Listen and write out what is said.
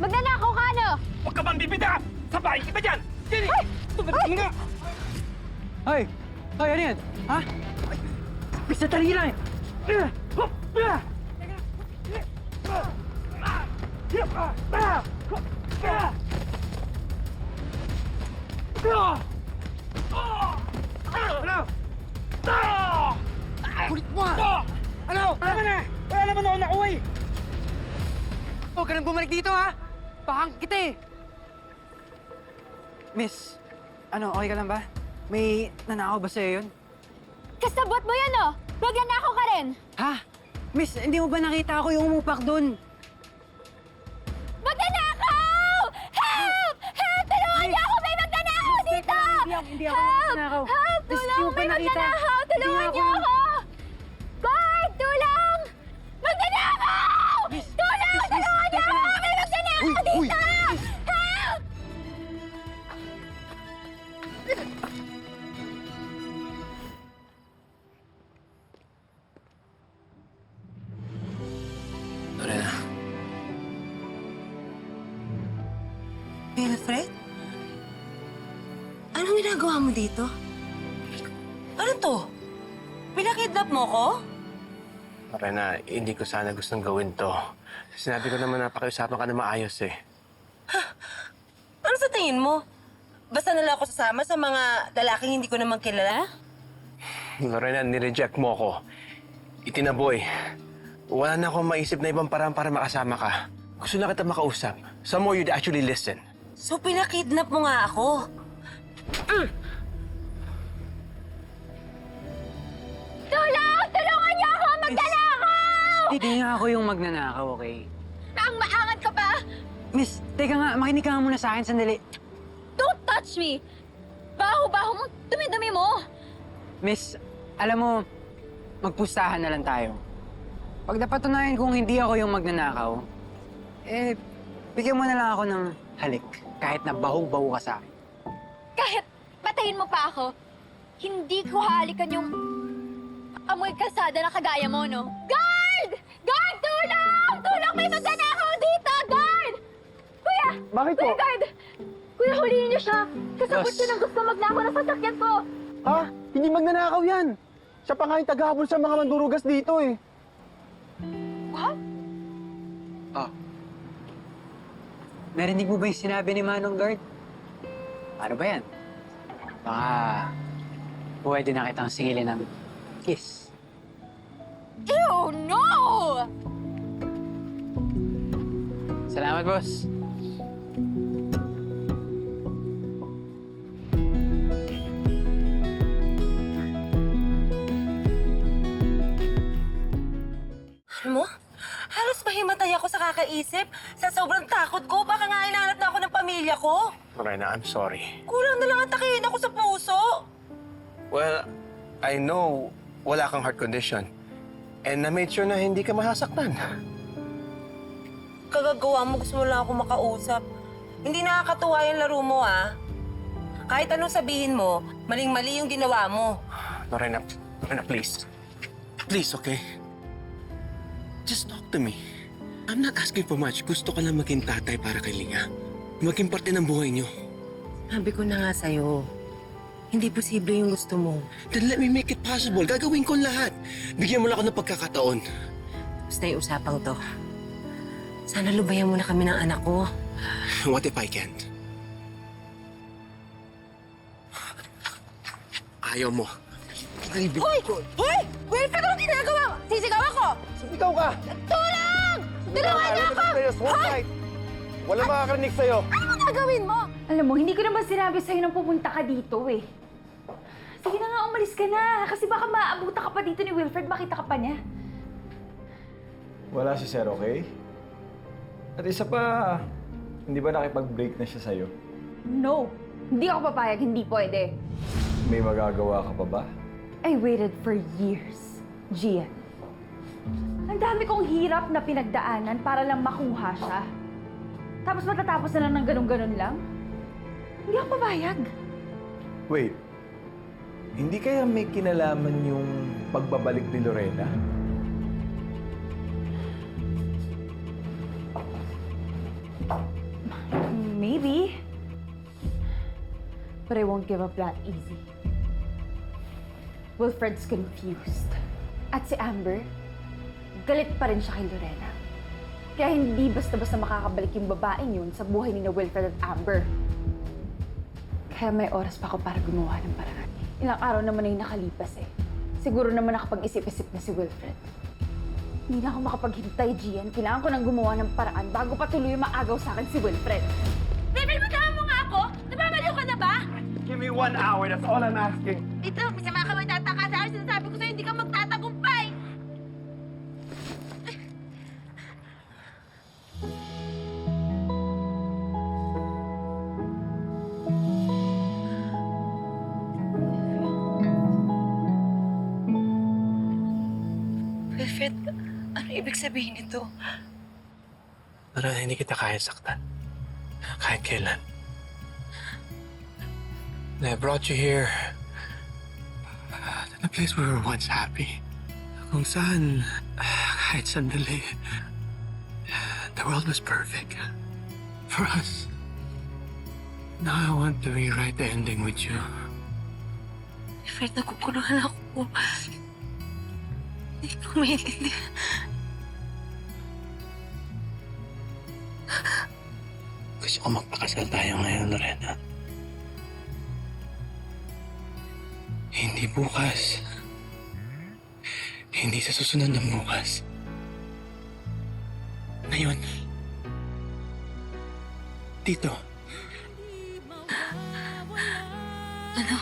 Magnanakaw ka, ano? Huwag ka bang bibida! Sabay! Iba dyan! Jenny! Tumating nga! Hoy! Hoy, ano yan? Ha? Bisa tali lang eh! Ano? Kulit mo ah! Ano? Tama na! Wala naman ako nakuha eh! Huwag ka nang bumalik dito ha! Bakang kita eh! Miss, ano, okay ka lang ba? May nanakaw ba sa'yo yun? Kasabot mo yan, oh! Magnanakaw ka rin! Ha? Miss, hindi mo ba nakita ako yung umupak doon? Magnanakaw! Help! Help! Tulungan niyo ako! May magnanakaw dito! Hindi ako Help! magnanakaw. Help! Miss, Tulong! hindi mo ba May nakita? magnanakaw! Tulungan Hindi niyo ako- ako! Guard! Tulong! Magnanakaw! Miss, Tulong! miss, Tulungan niyo teka ako! lang. May magnanakaw Uy, uy! dito! Help! Lorena. Wilfred? Anong ginagawa mo dito? Ano to? Pinakidnap mo ko? Lorena, hindi ko sana gustong gawin to. Sinabi ko naman na pakiusapan ka na maayos eh. Ano sa tingin mo? Basta na lang ako sasama sa mga lalaking hindi ko naman kilala? Lorena, nireject mo ako. Itinaboy. Wala na akong maisip na ibang paraan para makasama ka. Gusto na kita makausap. Some more you'd actually listen. So pinakidnap mo nga ako? Tulong! Tulungan niyo ako! Magnanakaw! Hindi nga ako yung magnanakaw, okay? Ang maangat ka pa! Miss, teka nga, makinig ka nga muna sa akin sandali. Don't touch me! Baho-baho mo! Dumi-dumi mo! Miss, alam mo, magpustahan na lang tayo. Pag napatunayan kung hindi ako yung magnanakaw, eh, bigyan mo na lang ako ng halik. Kahit na bahog-baho ka sa akin. Kahit patayin mo pa ako, hindi ko halikan yung amoy kalsada na kagaya mo, no? Guard! Guard, tulong! Tulong! May magnanakaw dito! Guard! Kuya! Bakit po? Kuya, guard! Kuya, huliin niyo siya! Kasabot Boss. siya ng gusto magnakaw ng sasakyan ko! Ha? Hindi magnanakaw yan! Siya pa nga yung tagahabol sa mga mandurugas dito eh. What? Oh. Narinig mo ba yung sinabi ni Manong Guard? Ano ba yan? Baka pwede na kitang singilin ng kiss. Ew, no! Salamat, boss. Alam mo, halos mahimatay ako sa kakaisip. Sa sobrang takot ko, baka nga hinahanap na ako ng pamilya ko. Lorena, I'm sorry. Kulang na lang ang takihin ako sa puso. Well, I know wala kang heart condition. And na-made sure na hindi ka masasaktan. Kagagawa mo, gusto mo lang ako makausap. Hindi nakakatuwa yung laro mo, ah. Kahit anong sabihin mo, maling-mali yung ginawa mo. Lorena, please. Please, okay? Just talk to me. I'm not asking for much. Gusto ko lang maging tatay para kay Linga. Maging parte ng buhay niyo. Sabi ko na nga sa'yo, hindi posible yung gusto mo. Then let me make it possible. Gagawin ko lahat. Bigyan mo lang ako ng pagkakataon. Basta yung usapang to. Sana lubayan mo na kami ng anak ko. What if I can't? Ayaw mo. Ay, Hoy! Hoy! Wilfred, anong ginagawa mo? Sisigaw ako! Ikaw ka! Tulong! Tulungan niyo ako! Hoy! Wala makakarinig sa'yo. Ano gagawin mo? Alam mo, hindi ko naman sinabi sa'yo na pupunta ka dito eh. Sige na nga, umalis ka na. Kasi baka maaabutan ka pa dito ni Wilfred, makita ka pa niya. Wala si Sir, okay? At isa pa, hindi ba nakipag-break na siya sa'yo? No, hindi ako papayag, hindi pwede. May magagawa ka pa ba? I waited for years, Gian. Ang dami kong hirap na pinagdaanan para lang makuha siya. Tapos matatapos na lang ng ganun-ganun lang? Hindi ako papayag. Wait, hindi kaya may kinalaman yung pagbabalik ni Lorena? Maybe. But I won't give up that easy. Wilfred's confused. At si Amber, galit pa rin siya kay Lorena. Kaya hindi basta-basta makakabalik yung babaeng yun sa buhay ni na Wilfred at Amber. Kaya may oras pa ako para gumawa ng paraan. Ilang araw naman ay nakalipas eh. Siguro naman nakapag-isip-isip na si Wilfred. Hindi na ako makapaghintay, Gian. Kailangan ko nang gumawa ng paraan bago patuloy maagaw sa akin si Wilfred. Baby, magkakaroon mo nga ako! Nababaliw ka na ba? Give me 1 hour, that's all I'm asking. Ito, masama ka magtataka sa akin. Sinasabi ko sa'yo, hindi ka magtatagumpay! Wilfred, ano ibig sabihin nito? Lorena, hindi kita kaya saktan. Kahit kailan. I brought you here to the place where we were once happy. Kung saan, kahit sandali, the world was perfect for us. Now I want to rewrite the ending with you. Wilfred, nagkukulangan ako. Hindi ko maintindihan. Gusto ko magpakasal tayo ngayon, Lorena. Hindi bukas. Hindi sa susunod na bukas. Ngayon. Dito. Ano?